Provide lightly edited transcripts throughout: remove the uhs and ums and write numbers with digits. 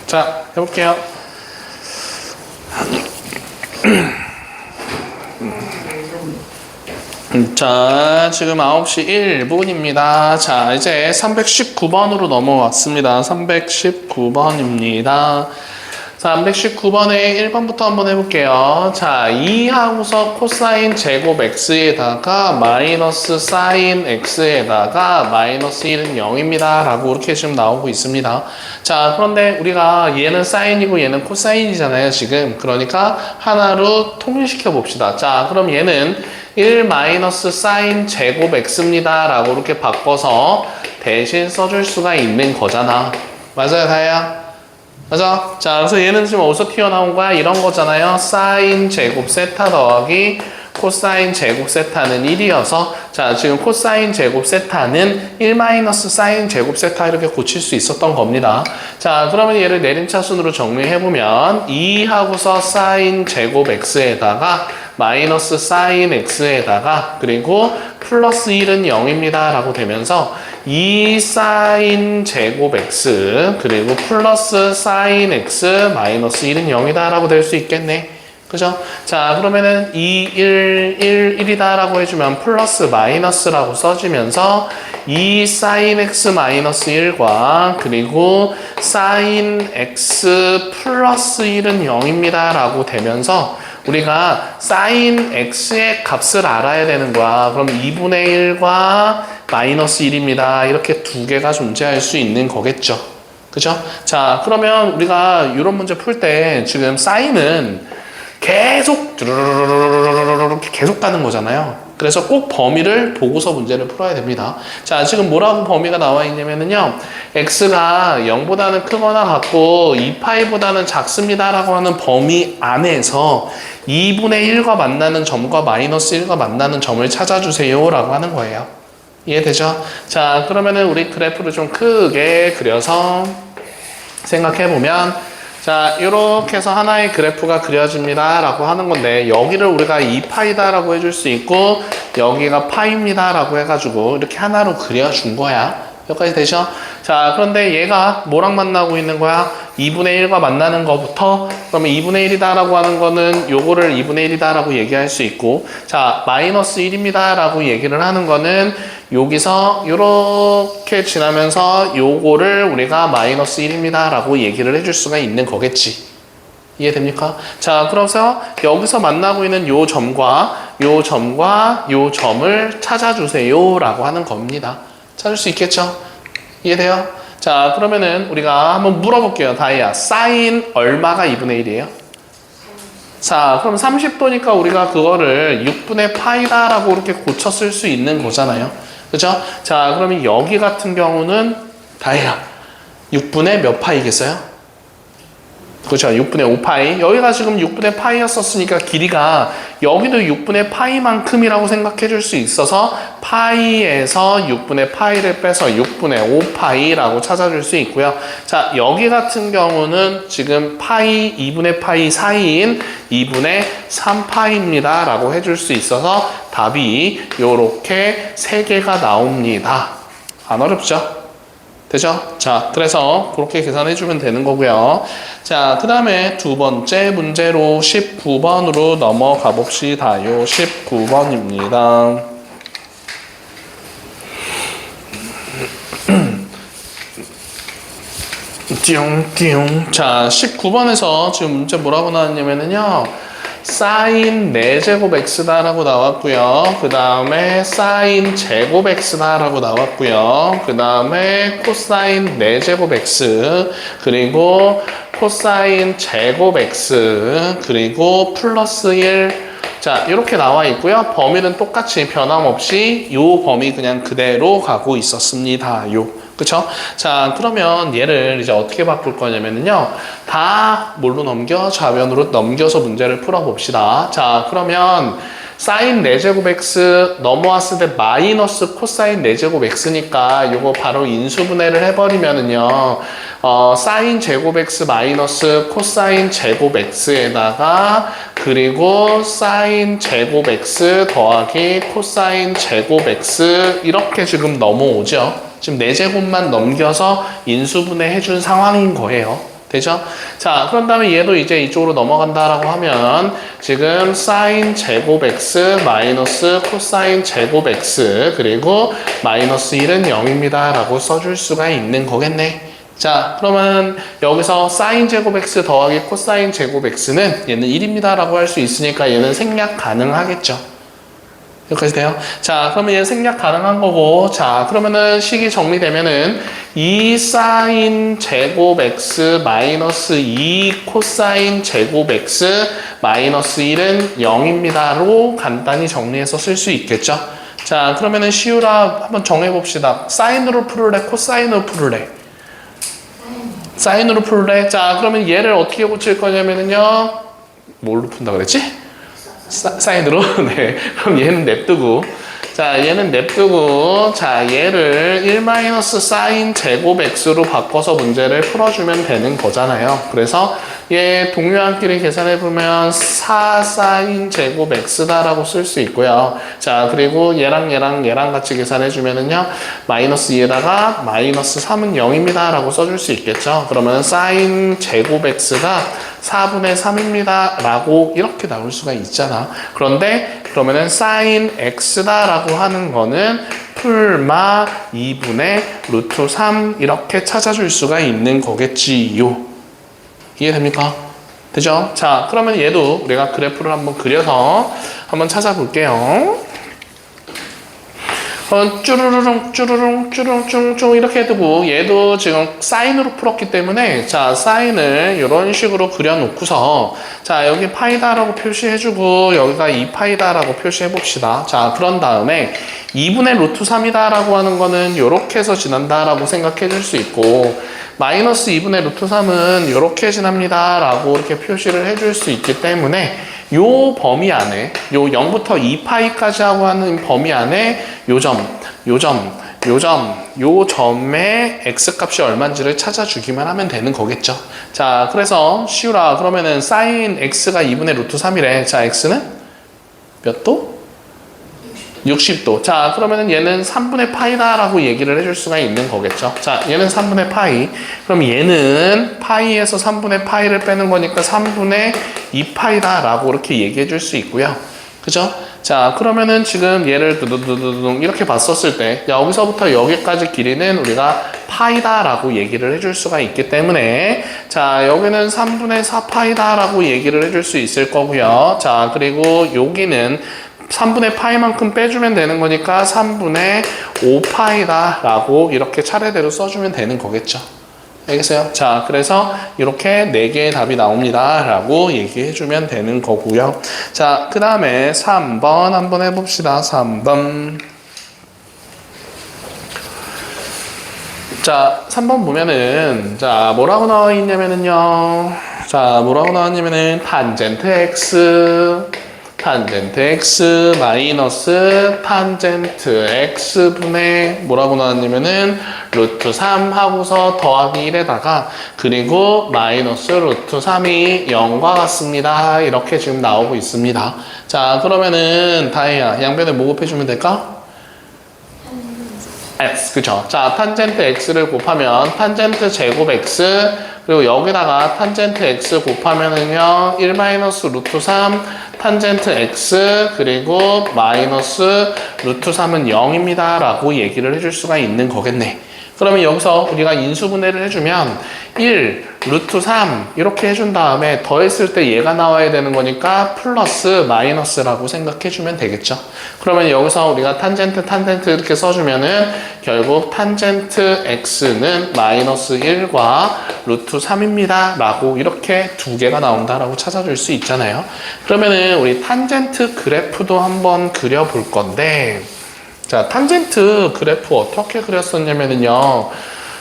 자, 해볼게요. 자, 지금 9시 1분입니다. 자, 이제 319번으로 넘어왔습니다. 319번입니다. 자, 319번에 1번부터 한번 해볼게요. 자, 2하고서 코사인 제곱 x에다가 마이너스 사인 x에다가 마이너스 1은 0입니다. 라고 이렇게 지금 나오고 있습니다. 자, 그런데 우리가 얘는 사인이고 얘는 코사인이잖아요, 지금. 그러니까 하나로 통일시켜 봅시다. 자, 그럼 얘는 1 마이너스 사인 제곱 x입니다. 라고 이렇게 바꿔서 대신 써줄 수가 있는 거잖아. 맞아요, 다혜야? 맞아? 자, 그래서 얘는 지금 어디서 튀어나온 거야? 이런 거잖아요. 사인 제곱 세타 더하기 코사인 제곱 세타는 1이어서 자, 지금 코사인 제곱 세타는 1 마이너스 사인 제곱 세타 이렇게 고칠 수 있었던 겁니다. 자, 그러면 얘를 내림차순으로 정리해보면 2하고서 사인 제곱 x에다가 마이너스 사인 x에다가 그리고 플러스 1은 0입니다. 라고 되면서 2 사인 제곱 x 그리고 플러스 사인 x 마이너스 1은 0이다. 라고 될 수 있겠네. 그죠? 자, 그러면은 2, 1, 1, 1이다. 라고 해주면 플러스 마이너스라고 써지면서 2 사인 x 마이너스 1과 그리고 사인 x 플러스 1은 0입니다. 라고 되면서 우리가 사인 x의 값을 알아야 되는 거야. 그럼 2분의 1과 마이너스 1입니다. 이렇게 두 개가 존재할 수 있는 거겠죠. 그죠? 자, 그러면 우리가 이런 문제 풀 때 지금 사인은 계속 계속 가는 거잖아요. 그래서 꼭 범위를 보고서 문제를 풀어야 됩니다. 자, 지금 뭐라고 범위가 나와 있냐면요. x가 0보다는 크거나 같고 2파이보다는 작습니다. 라고 하는 범위 안에서 2분의 1과 만나는 점과 마이너스 1과 만나는 점을 찾아주세요. 라고 하는 거예요. 이해되죠? 자, 그러면은 우리 그래프를 좀 크게 그려서 생각해보면 자, 이렇게 해서 하나의 그래프가 그려집니다. 라고 하는 건데 여기를 우리가 2파이다 라고 해줄 수 있고 여기가 파이입니다. 라고 해가지고 이렇게 하나로 그려준 거야. 여기까지 되죠? 자, 그런데 얘가 뭐랑 만나고 있는 거야? 2분의 1과 만나는 거부터 그러면 2분의 1이다 라고 하는 거는 요거를 2분의 1이다 라고 얘기할 수 있고 자, 마이너스 1입니다. 라고 얘기를 하는 거는 여기서 요렇게 지나면서 요거를 우리가 마이너스 1입니다. 라고 얘기를 해줄 수가 있는 거겠지. 이해됩니까? 자, 그래서 여기서 만나고 있는 요 점과 요 점과 요 점을 찾아주세요. 라고 하는 겁니다. 찾을 수 있겠죠? 이해돼요? 자, 그러면은 우리가 한번 물어볼게요. 다이아, 사인 얼마가 2분의 1이에요? 자, 그럼 30도니까 우리가 그거를 6분의 파이다 라고 이렇게 고쳐 쓸 수 있는 거잖아요. 그죠? 자, 그러면 여기 같은 경우는 다이아, 6분의 몇 파이겠어요? 그렇죠. 6분의 5파이. 여기가 지금 6분의 파이였었으니까 길이가 여기도 6분의 파이만큼이라고 생각해 줄 수 있어서 파이에서 6분의 파이를 빼서 6분의 5파이라고 찾아줄 수 있고요. 자, 여기 같은 경우는 지금 파이, 2분의 파이 사이인 2분의 3파이입니다. 라고 해줄 수 있어서 답이 요렇게 3개가 나옵니다. 안 어렵죠? 되죠? 자, 그래서 그렇게 계산해주면 되는 거고요. 자, 그 다음에 두 번째 문제로 19번으로 넘어가 봅시다요. 19번입니다. 띠용띠용. 자, 19번에서 지금 문제 뭐라고 나왔냐면요. 사인 4제곱 x다 라고 나왔고요. 그 다음에 사인 제곱 x다 라고 나왔고요. 그 다음에 코사인 4제곱 x 그리고 코사인 제곱 x 그리고 플러스 1 자, 이렇게 나와 있고요. 범위는 똑같이 변함없이 요 범위 그냥 그대로 가고 있었습니다. 요. 그쵸? 자, 그러면 얘를 이제 어떻게 바꿀 거냐면요. 다 뭘로 넘겨? 좌변으로 넘겨서 문제를 풀어봅시다. 자, 그러면 사인 4제곱 x 넘어왔을 때 마이너스 코사인 4제곱 x니까 요거 바로 인수분해를 해버리면은요. 사인 제곱 x 마이너스 코사인 제곱 x에다가 그리고 사인 제곱 x 더하기 코사인 제곱 x 이렇게 지금 넘어오죠. 지금 4제곱만 넘겨서 인수분해 해준 상황인 거예요. 되죠? 자, 그런 다음에 얘도 이제 이쪽으로 넘어간다라고 하면 지금 사인 제곱 x 마이너스 코사인 제곱 x 그리고 마이너스 1은 0입니다 라고 써줄 수가 있는 거겠네. 자, 그러면 여기서 사인 제곱 x 더하기 코사인 제곱 x는 얘는 1입니다 라고 할 수 있으니까 얘는 생략 가능하겠죠. 여기까지 돼요? 자, 그러면 얘 생략 가능한 거고, 자, 그러면은 식이 정리되면은 2 사인 제곱 x 마이너스 2 코사인 제곱 x 마이너스 1은 0입니다로 간단히 정리해서 쓸 수 있겠죠? 자, 그러면은 시우라 한번 정해봅시다. 사인으로 풀을래? 코사인으로 풀을래? 사인으로 풀래? 자, 그러면 얘를 어떻게 고칠 거냐면은요, 뭘로 푼다 그랬지? 사인으로? 네. 그럼 얘는 냅두고. 자, 얘는 냅두고. 자, 얘를 1 사인 제곱 x로 바꿔서 문제를 풀어주면 되는 거잖아요. 그래서 얘 동료한끼리 계산해보면 4 사인 제곱 x다라고 쓸 수 있고요. 자, 그리고 얘랑 같이 계산해주면은요, 마이너스 2에다가 마이너스 3은 0입니다 라고 써줄 수 있겠죠. 그러면 사인 제곱 x가 4분의 3입니다 라고 이렇게 나올 수가 있잖아. 그런데 그러면은 사인 x다 라고 하는 거는 풀마 2분의 루트 3 이렇게 찾아줄 수가 있는 거겠지요. 이해됩니까? 되죠? 자, 그러면 얘도 우리가 그래프를 한번 그려서 한번 찾아볼게요. 쭈루룽 이렇게 두고 얘도 지금 사인으로 풀었기 때문에 자, 사인을 이런 식으로 그려놓고서 자, 여기 파이다라고 표시해주고 여기가 2파이다라고 표시해봅시다. 자, 그런 다음에 2분의 루트 3이다 라고 하는 거는 이렇게 해서 지난다 라고 생각해 줄 수 있고 마이너스 2분의 루트 3은 이렇게 지납니다 라고 이렇게 표시를 해줄 수 있기 때문에 요 범위 안에 요 0부터 2파이까지 하고 하는 범위 안에 요 점의 x값이 얼마인지를 찾아주기만 하면 되는 거겠죠. 자, 그래서 시우라 그러면은 사인 x가 2분의 루트 3이래. 자, x는 몇 도? 60도. 자, 그러면은 얘는 3분의 파이다라고 얘기를 해줄 수가 있는 거겠죠. 자, 얘는 3분의 파이. 그럼 얘는 파이에서 3분의 파이를 빼는 거니까 3분의 2파이다라고 이렇게 얘기해 줄 수 있고요. 그죠? 자, 그러면은 지금 얘를 두두두두둥 이렇게 봤었을 때 여기서부터 여기까지 길이는 우리가 파이다라고 얘기를 해줄 수가 있기 때문에 자, 여기는 3분의 4파이다라고 얘기를 해줄 수 있을 거고요. 자, 그리고 여기는 3분의 파이만큼 빼주면 되는 거니까 3분의 5파이다 라고 이렇게 차례대로 써주면 되는 거겠죠. 알겠어요? 자, 그래서 이렇게 4개의 답이 나옵니다 라고 얘기해주면 되는 거고요. 자, 그 다음에 3번 한번 해봅시다. 3번. 자, 3번 보면은 자, 뭐라고 나와 있냐면은요. 자, 뭐라고 나왔냐면은 탄젠트 x 마이너스 탄젠트 x분의 뭐라고 나왔냐면은 루트 3 하고서 더하기 1에다가 그리고 마이너스 루트 3이 0과 같습니다. 이렇게 지금 나오고 있습니다. 자, 그러면은 다혜야 양변에 뭐 곱해주면 될까? x, 그쵸? 자, 탄젠트 x를 곱하면 탄젠트 제곱 x 그리고 여기다가 탄젠트 x 곱하면은요 1 마이너스 루트 3 탄젠트 x 그리고 마이너스 루트 3은 0입니다 라고 얘기를 해줄 수가 있는 거겠네. 그러면 여기서 우리가 인수분해를 해주면 1 루트 3 이렇게 해준 다음에 더했을 때 얘가 나와야 되는 거니까 플러스 마이너스라고 생각해주면 되겠죠. 그러면 여기서 우리가 탄젠트 이렇게 써주면은 결국 탄젠트 x는 마이너스 1과 루트 3입니다 라고 이렇게 2개가 나온다라고 찾아줄 수 있잖아요. 그러면은 우리 탄젠트 그래프도 한번 그려볼 건데 자, 탄젠트 그래프 어떻게 그렸었냐면은요.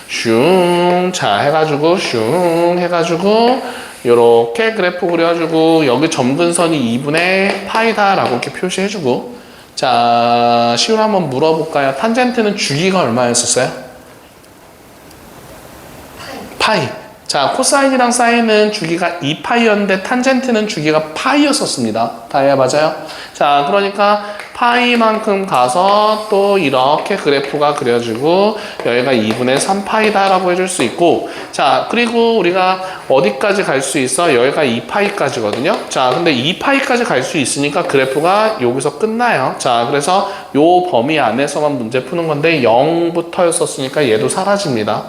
슝, 자, 해가지고 요렇게 그래프 그려주고 여기 점근선이 2분의 파이다라고 이렇게 표시해주고 자, 시우라 한번 물어볼까요? 탄젠트는 주기가 얼마였었어요? 파이. 자, 코사인이랑 사인은 주기가 2파이였는데 탄젠트는 주기가 파이였었습니다. 다이아 맞아요? 자, 그러니까 파이만큼 가서 또 이렇게 그래프가 그려지고 여기가 2분의 3파이다 라고 해줄 수 있고, 자 그리고 우리가 어디까지 갈 수 있어? 여기가 2파이까지거든요. 자 근데 2파이까지 갈 수 있으니까 그래프가 여기서 끝나요. 자 그래서 요 범위 안에서만 문제 푸는 건데 0부터였었으니까 얘도 사라집니다.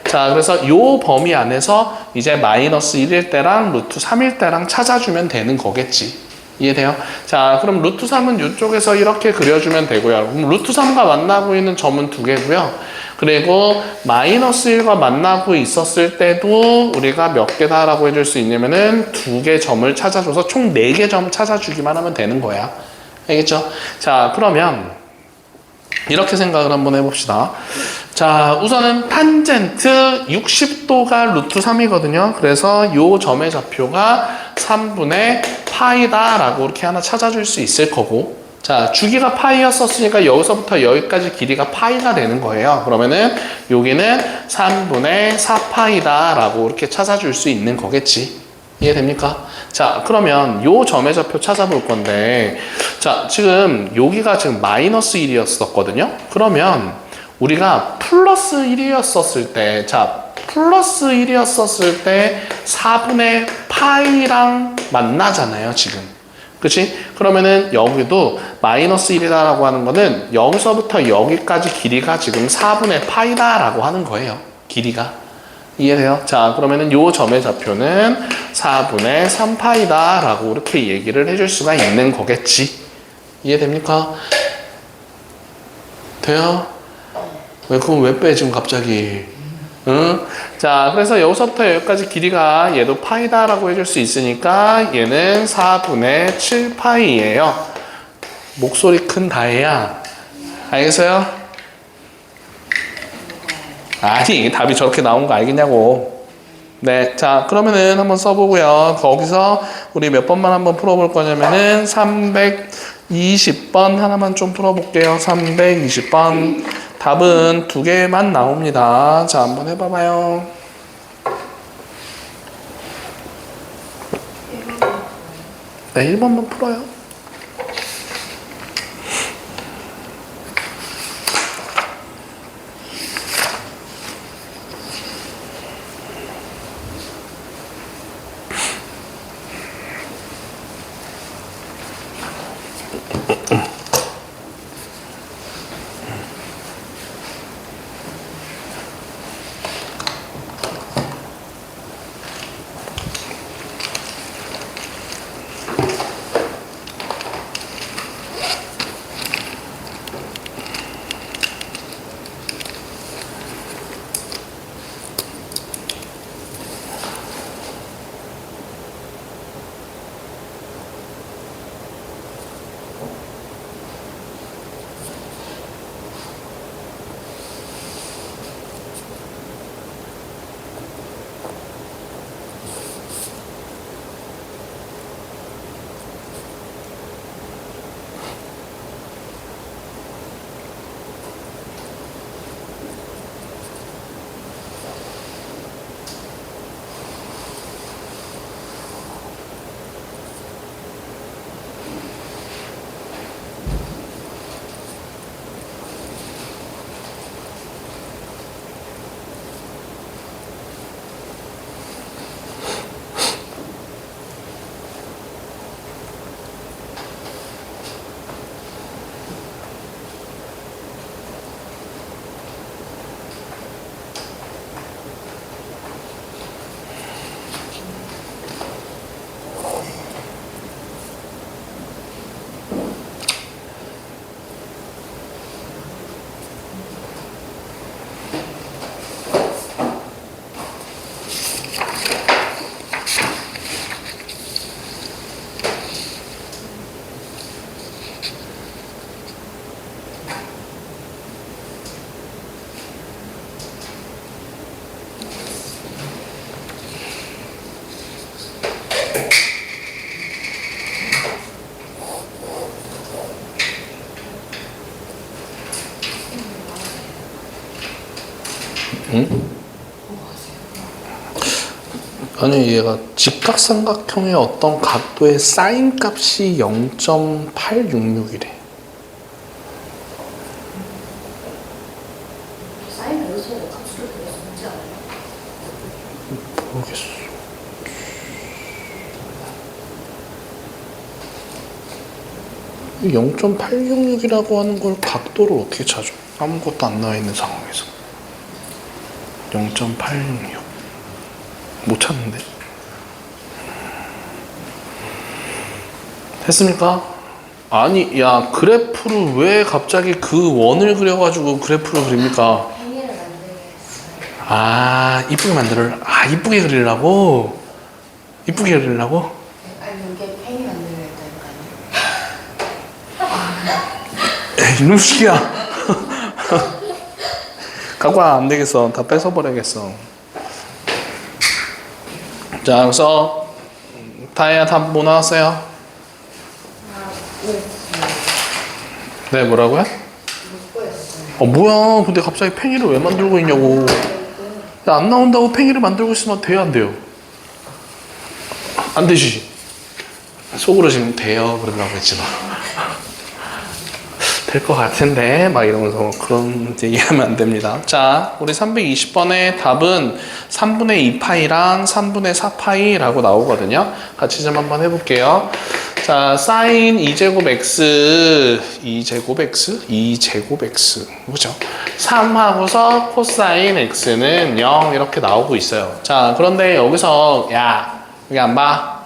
자 그래서 요 범위 안에서 이제 마이너스 1일 때랑 루트 3일 때랑 찾아주면 되는 거겠지. 이해돼요? 자 그럼 루트 3은 이쪽에서 이렇게 그려주면 되고요. 그럼 루트 3과 만나고 있는 점은 두 개고요. 그리고 마이너스 1과 만나고 있었을 때도 우리가 몇 개다라고 해줄 수 있냐면은 두 개 점을 찾아줘서 총 4개 점 찾아주기만 하면 되는 거야. 알겠죠? 자 그러면 이렇게 생각을 한번 해봅시다. 자 우선은 탄젠트 60도가 루트 3이거든요. 그래서 요 점의 좌표가 3분의 파이다 라고 이렇게 하나 찾아줄 수 있을 거고, 자 주기가 파이였었으니까 여기서부터 여기까지 길이가 파이가 되는 거예요. 그러면은 여기는 3분의 4파이다 라고 이렇게 찾아줄 수 있는 거겠지. 이해됩니까? 자 그러면 요 점의 좌표 찾아볼 건데, 자 지금 여기가 지금 마이너스 1이었었거든요. 그러면 우리가 플러스 1이었었을 때, 자 플러스 1이었었을 때 4분의 파이랑 만나잖아요 지금. 그치? 그러면은 여기도 마이너스 1이다라고 하는 거는 여기서부터 여기까지 길이가 지금 4분의 파이다라고 하는 거예요. 길이가. 이해돼요? 자 그러면은 요 점의 좌표는 4분의 3파이다 라고 이렇게 얘기를 해줄 수가 있는 거겠지. 이해됩니까? 돼요? 왜 그럼 왜 빼 지금 갑자기? 응? 자 그래서 여기서부터 여기까지 길이가 얘도 파이다 라고 해줄 수 있으니까 얘는 4분의 7파이예요. 목소리 큰 다혜야. 알겠어요? 아니 답이 저렇게 나온 거 알겠냐고. 네, 자 그러면은 한번 써보고요. 거기서 우리 몇 번만 한번 풀어볼 거냐면은 320번 하나만 좀 풀어볼게요. 320번 답은 2개만 나옵니다. 자 한번 해봐봐요. 네, 1번만 풀어요. 응? 아니 얘가 직각삼각형의 어떤 각도의 사인 값이 0.866이래. 0.866이라고 하는 걸 각도를 어떻게 찾아? 아무것도 안 나와 있는 상황에서 0.866 못 찾는데. 됐습니까? 아니, 야, 그래프를 왜 갑자기 그 원을 그려가지고 그래프를 그립니까? 아, 이쁘게 그리려고? 이쁘게 그리려고? 아니 이게 팽이 만들어야 된다니까요. 에이, 이놈 새끼야. 갖고 와, 안 되겠어. 다 뺏어버려야겠어. 자, 그래서 다이아 답 뭐 나왔어요? 네, 뭐라고요? 뭐야? 근데 갑자기 팽이를 왜 만들고 있냐고. 야, 안 나온다고 팽이를 만들고 있으면 돼요, 안 돼요? 안 되지. 속으로 지금 돼요 그러려고 했지 너. 될 것 같은데 막 이러면서 그런 얘기하면 안 됩니다. 자, 우리 320번의 답은 3분의 2파이랑 3분의 4파이라고 나오거든요. 같이 좀 한번 해볼게요. 자, 사인 2제곱 x 2제곱 x 그죠? 3하고서 코사인 x는 0 이렇게 나오고 있어요. 자, 그런데 여기서 야, 여기 안 봐?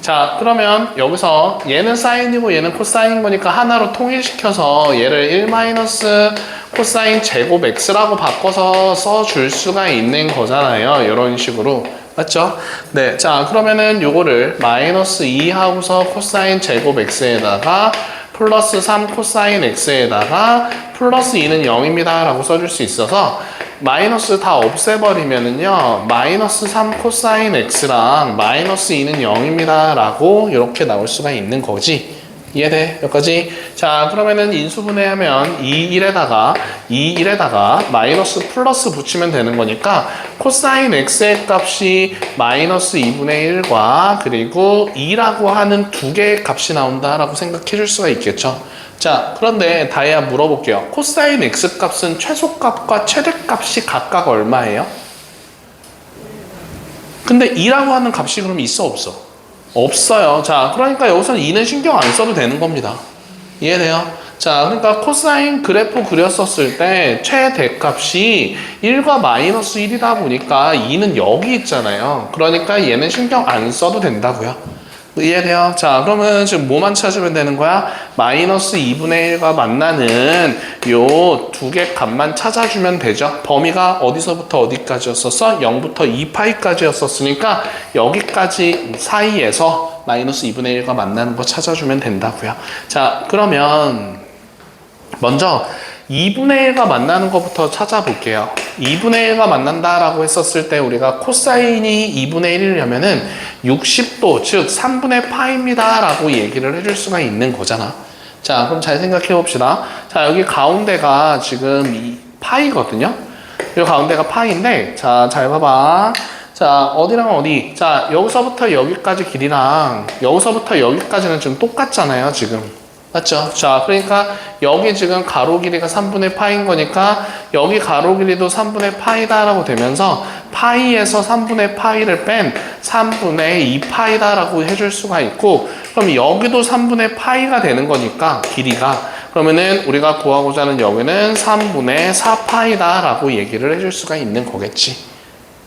자, 그러면 여기서 얘는 사인이고 얘는 코사인인 거니까 하나로 통일시켜서 얘를 1 마이너스 코사인 제곱 x라고 바꿔서 써줄 수가 있는 거잖아요. 이런 식으로. 맞죠? 네. 자, 그러면은 요거를 마이너스 2 하고서 코사인 제곱 x에다가 플러스 3 코사인 x에다가 플러스 2는 0입니다 라고 써줄 수 있어서 마이너스 다 없애버리면은요 마이너스 3 코사인 x랑 마이너스 2는 0입니다 라고 이렇게 나올 수가 있는 거지. 이해돼? 여기까지? 자, 그러면은 인수분해하면 2, 1에다가 마이너스 플러스 붙이면 되는 거니까 코사인 x의 값이 마이너스 2분의 1과 그리고 2라고 하는 두 개의 값이 나온다라고 생각해 줄 수가 있겠죠. 자, 그런데 다이아 물어볼게요. 코사인 x 값은 최소값과 최대값이 각각 얼마예요? 근데 2라고 하는 값이 그럼 있어 없어? 없어요. 자, 그러니까 여기서는 2는 신경 안 써도 되는 겁니다. 이해돼요? 자, 그러니까 코사인 그래프 그렸었을 때 최대값이 1과 마이너스 1이다 보니까 2는 여기 있잖아요. 그러니까 얘는 신경 안 써도 된다고요. 이해돼요? 자, 그러면 지금 뭐만 찾으면 되는 거야? 마이너스 2분의 1과 만나는 요 두 개 값만 찾아주면 되죠. 범위가 어디서부터 어디까지였었어? 0부터 2파이까지였었으니까 여기까지 사이에서 마이너스 2분의 1과 만나는 거 찾아주면 된다고요. 자, 그러면 먼저 2분의 1과 만나는 것부터 찾아볼게요. 2분의 1과 만난다라고 했었을 때 우리가 코사인이 2분의 1이려면은 60도, 즉 3분의 파입니다 라고 얘기를 해줄 수가 있는 거잖아. 자, 그럼 잘 생각해 봅시다. 자, 여기 가운데가 지금 이 파이거든요. 이 가운데가 파이인데, 자, 잘 봐봐. 자, 어디랑 어디? 자, 여기서부터 여기까지 길이랑 여기서부터 여기까지는 지금 똑같잖아요, 지금. 맞죠? 자, 그러니까 여기 지금 가로 길이가 3분의 파인 거니까 여기 가로 길이도 3분의 파이다라고 되면서 파이에서 3분의 파이를 뺀 3분의 2파이다라고 해줄 수가 있고, 그럼 여기도 3분의 파이가 되는 거니까 길이가, 그러면은 우리가 구하고자 하는 여기는 3분의 4파이다라고 얘기를 해줄 수가 있는 거겠지.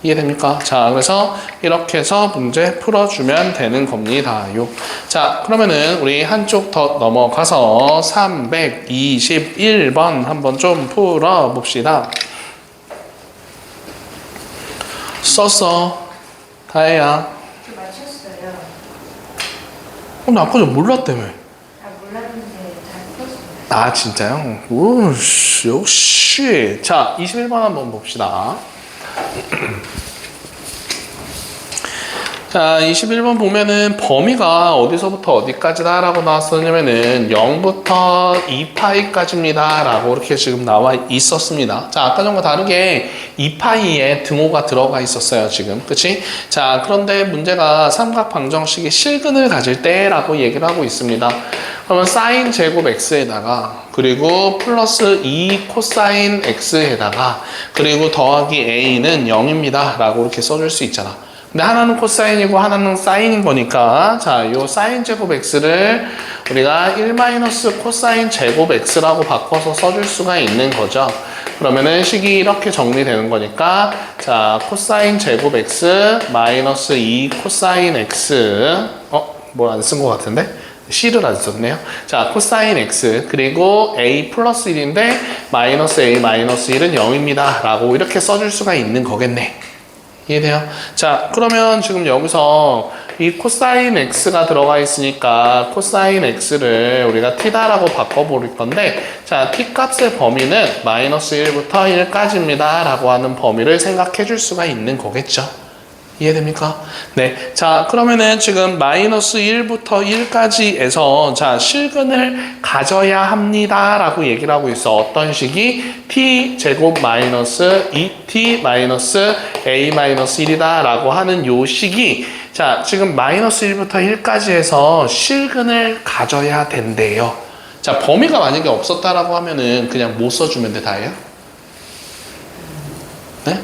이해됩니까? 자, 그래서 이렇게 해서 문제 풀어주면 되는 겁니다요. 자, 그러면은 우리 한쪽 더 넘어가서 321번 한번 좀 풀어봅시다. 썼어. 다혜야. 저 맞췄어요. 나 아까 전 몰랐다며. 몰랐는데 잘 풀었어요. 아, 진짜요? 오, 역시. 자, 21번 한번 봅시다. 자, 21번 보면은 범위가 어디서부터 어디까지다 라고 나왔었냐면은 0부터 2파이까지입니다 라고 이렇게 지금 나와 있었습니다. 자, 아까 전과 다르게 2파이에 등호가 들어가 있었어요, 지금. 그치? 자, 그런데 문제가 삼각 방정식의 실근을 가질 때 라고 얘기를 하고 있습니다. 그러면 사인 제곱 x에다가 그리고 플러스 2 코사인 x에다가 그리고 더하기 a는 0입니다 라고 이렇게 써줄 수 있잖아. 근데 하나는 코사인이고 하나는 사인인 거니까 자, 요 사인 제곱 x를 우리가 1 코사인 제곱 x라고 바꿔서 써줄 수가 있는 거죠. 그러면은 식이 이렇게 정리되는 거니까 자, 코사인 제곱 x 마이너스 2 코사인 x 뭘 안 쓴 것 같은데? C를 안 썼네요. 자, 코사인 x 그리고 a 플러스 1인데 마이너스 a 마이너스 1은 0입니다 라고 이렇게 써줄 수가 있는 거겠네. 이해돼요? 자, 그러면 지금 여기서 이 코사인 x가 들어가 있으니까 코사인 x를 우리가 t다라고 바꿔버릴 건데 자, t 값의 범위는 마이너스 1부터 1까지입니다 라고 하는 범위를 생각해 줄 수가 있는 거겠죠. 이해됩니까? 네. 자, 그러면은 지금 마이너스 1부터 1까지에서 자, 실근을 가져야 합니다 라고 얘기를 하고 있어. 어떤 식이? t 제곱 마이너스 2t 마이너스 a 마이너스 1이다 라고 하는 요 식이 자, 지금 마이너스 1부터 1까지 해서 실근을 가져야 된대요. 자, 범위가 만약에 없었다라고 하면은 그냥 못 써주면 돼, 다예요? 네?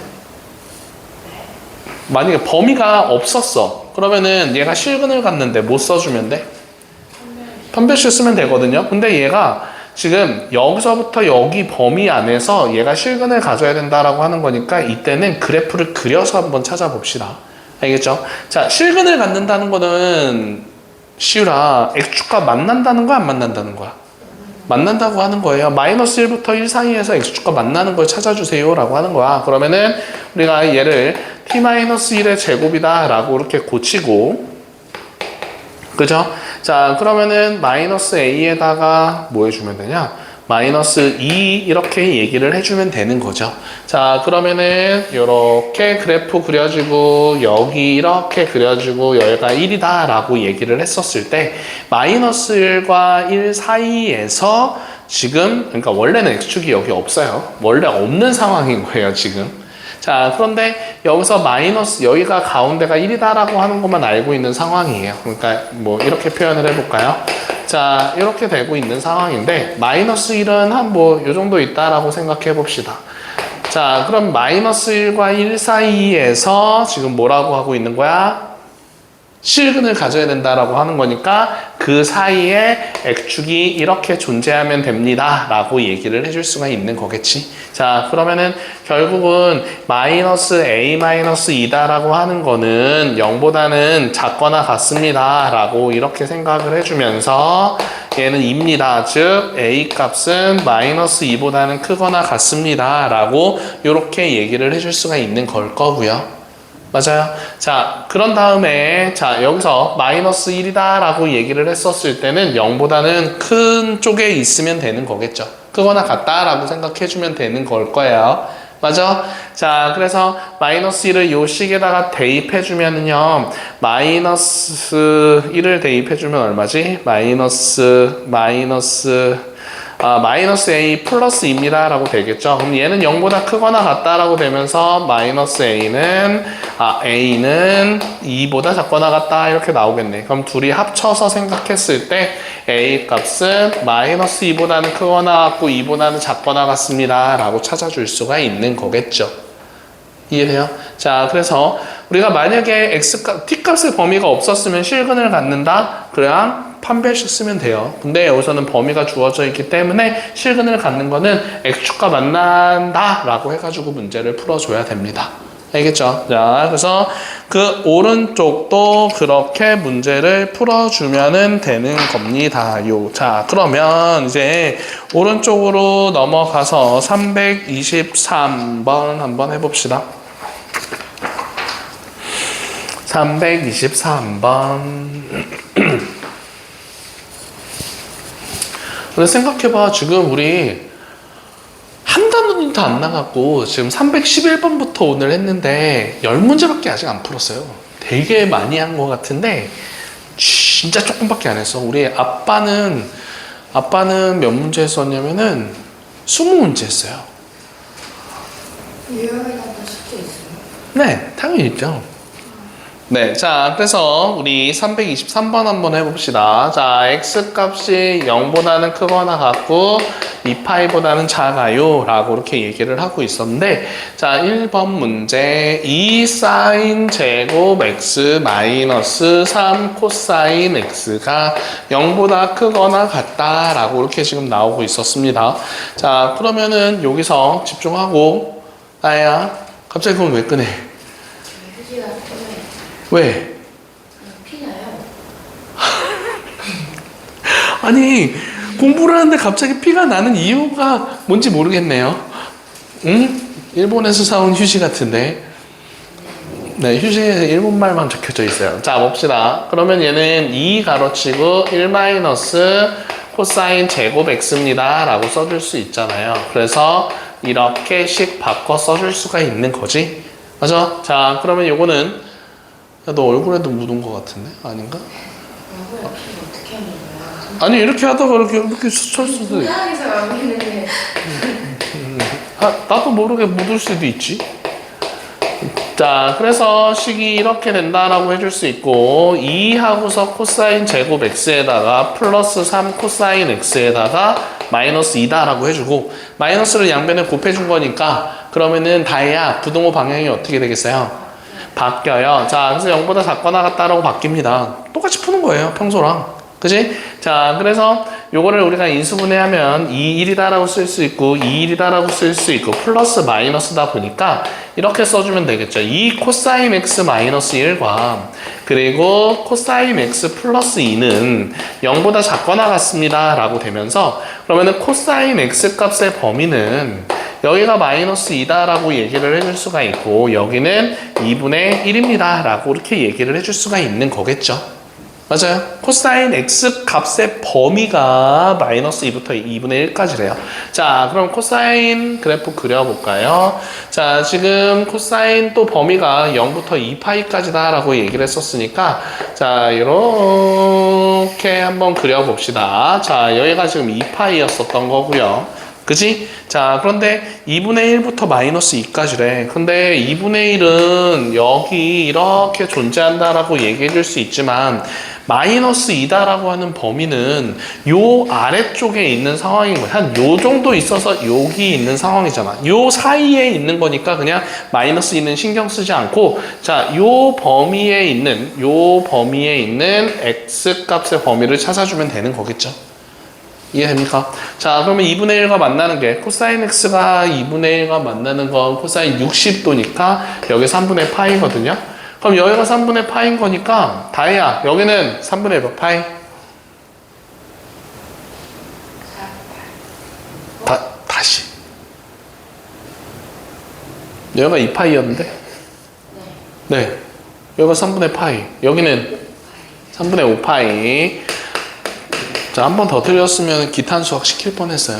만약에 범위가 없었어. 그러면은 얘가 실근을 갖는데 못 써주면 돼? 판별식 쓰면 되거든요. 근데 얘가 지금 여기서부터 여기 범위 안에서 얘가 실근을 가져야 된다라고 하는 거니까 이때는 그래프를 그려서 한번 찾아봅시다. 알겠죠? 자, 실근을 갖는다는 거는 시우라 x축과 만난다는 거야, 안 만난다는 거야? 만난다고 하는 거예요. 마이너스 1부터 1 사이에서 x축과 만나는 걸 찾아주세요 라고 하는 거야. 그러면은 우리가 얘를 t-1의 제곱이다 라고 이렇게 고치고 그죠? 자, 그러면은 마이너스 a에다가 뭐 해주면 되냐? 마이너스 2 이렇게 얘기를 해주면 되는 거죠. 자, 그러면은 이렇게 그래프 그려지고 여기 이렇게 그려지고 여기가 1이다 라고 얘기를 했었을 때 마이너스 1과 1 사이에서 지금 그러니까 원래는 x축이 여기 없어요. 원래 없는 상황인 거예요 지금. 자, 그런데 여기서 마이너스 여기가 가운데가 1이다라고 하는 것만 알고 있는 상황이에요. 그러니까 뭐 이렇게 표현을 해볼까요? 자, 이렇게 되고 있는 상황인데 마이너스 1은 한 뭐 요 정도 있다라고 생각해 봅시다. 자, 그럼 마이너스 1과 1 사이에서 지금 뭐라고 하고 있는 거야? 실근을 가져야 된다라고 하는 거니까 그 사이에 x축이 이렇게 존재하면 됩니다 라고 얘기를 해줄 수가 있는 거겠지. 자, 그러면은 결국은 마이너스 a 마이너스 2다라고 하는 거는 0보다는 작거나 같습니다 라고 이렇게 생각을 해주면서 얘는 2입니다. 즉 a 값은 마이너스 2보다는 크거나 같습니다 라고 이렇게 얘기를 해줄 수가 있는 걸 거고요. 맞아요. 자, 그런 다음에 자, 여기서 마이너스 1이다 라고 얘기를 했었을 때는 0보다는 큰 쪽에 있으면 되는 거겠죠. 크거나 같다 라고 생각해주면 되는 걸 거예요. 맞아? 자, 그래서 마이너스 1을 요 식에다가 대입해주면은요, 마이너스 1을 대입해주면 얼마지? 마이너스 a 플러스 2입니다 라고 되겠죠. 그럼 얘는 0보다 크거나 같다라고 되면서 마이너스 a는 2보다 작거나 같다 이렇게 나오겠네. 그럼 둘이 합쳐서 생각했을 때 a 값은 마이너스 2보다는 크거나 같고 2보다는 작거나 같습니다 라고 찾아줄 수가 있는 거겠죠. 이해돼요? 자, 그래서 우리가 만약에 t값의 범위가 없었으면 실근을 갖는다? 그냥 판별식 쓰면 돼요. 근데 여기서는 범위가 주어져 있기 때문에 실근을 갖는 거는 x축과 만난다 라고 해가지고 문제를 풀어줘야 됩니다. 알겠죠? 자, 그래서 그 오른쪽도 그렇게 문제를 풀어주면 되는 겁니다요. 자, 그러면 이제 오른쪽으로 넘어가서 323번 한번 해봅시다. 323번. 근데 생각해봐. 지금 우리 한 단원도 안 나갔고 지금 311번부터 오늘 했는데 10문제밖에 아직 안 풀었어요. 되게 많이 한 것 같은데 진짜 조금밖에 안 했어. 우리 아빠는 몇 문제 했었냐면은 20문제 했어요. 유형에 관한 숙제 있어요? 네, 당연히 있죠. 네, 자, 그래서 우리 323번 한번 해봅시다. 자, x 값이 0보다는 크거나 같고 2파이보다는 작아요 라고 이렇게 얘기를 하고 있었는데, 자, 1번 문제 2 사인 제곱 x 마이너스 3 코사인 x가 0보다 크거나 같다 라고 이렇게 지금 나오고 있었습니다. 자, 그러면은 여기서 집중하고, 나야 갑자기 그건 왜 끄네? 휴지가 떠나요. 왜? 피나요? 아니, 공부를 하는데 갑자기 피가 나는 이유가 뭔지 모르겠네요. 응? 일본에서 사온 휴지 같은데. 네, 휴지에 일본말만 적혀져 있어요. 자, 봅시다. 그러면 얘는 2 가로치고 1 마이너스 코사인 제곱 x입니다 라고 써줄 수 있잖아요. 그래서 이렇게씩 바꿔 써줄 수가 있는 거지. 맞아? 자, 그러면 요거는, 야, 너 얼굴에도 묻은 것 같은데? 아닌가? 얼굴에 피 어떻게 하는 거야? 아니, 이렇게 하다가 이렇게 스쳐 수도 있. 이상하게서 안 보이는데. 아, 나도 모르게 묻을 수도 있지. 자, 그래서 식이 이렇게 된다라고 해줄 수 있고, 2하고서 코사인 제곱 x에다가 플러스 3 코사인 x에다가 마이너스 2다라고 해주고, 마이너스를 양변에 곱해준 거니까, 그러면은 다이아 부등호 방향이 어떻게 되겠어요? 바뀌어요. 자, 그래서 0보다 작거나 같다라고 바뀝니다. 똑같이 푸는 거예요, 평소랑. 그지? 자, 그래서 요거를 우리가 인수분해하면 2, 1이다라고 쓸 수 있고 2, 1이다라고 쓸 수 있고 플러스 마이너스다 보니까 이렇게 써주면 되겠죠. 2 코사인 x 마이너스 1과 그리고 코사인 x 플러스 2는 0보다 작거나 같습니다 라고 되면서, 그러면은 코사인 x 값의 범위는 여기가 마이너스 2다라고 얘기를 해줄 수가 있고 여기는 2분의 1입니다 라고 이렇게 얘기를 해줄 수가 있는 거겠죠. 맞아요. 코사인 x 값의 범위가 마이너스 2부터 2분의 1까지래요. 자, 그럼 코사인 그래프 그려볼까요? 자, 지금 코사인 또 범위가 0부터 2파이까지다 라고 얘기를 했었으니까, 자, 이렇게 한번 그려봅시다. 자, 여기가 지금 2파이였었던 거고요. 그지? 자, 그런데 2분의 1부터 마이너스 2까지래. 근데 2분의 1은 여기 이렇게 존재한다라고 얘기해 줄 수 있지만, 마이너스 2다라고 하는 범위는 요 아래쪽에 있는 상황인 거야. 한 요 정도 있어서 여기 있는 상황이잖아. 요 사이에 있는 거니까 그냥 마이너스 2는 신경 쓰지 않고, 자, 요 범위에 있는 x 값의 범위를 찾아주면 되는 거겠죠. 이해됩니까? 자, 그러면 2분의 1과 만나는 게, 코사인 x가 2분의 1과 만나는 건 코사인 60도니까 여기 3분의 파이거든요. 그럼 여기가 3분의 파인 거니까 다이아, 여기는 3분의 몇 파이? 다시. 여기가 2파이였는데? 네. 여기가 3분의 파이. 여기는 3분의 5파이. 자, 한 번 더 드렸으면 기탄 수학 시킬 뻔했어요.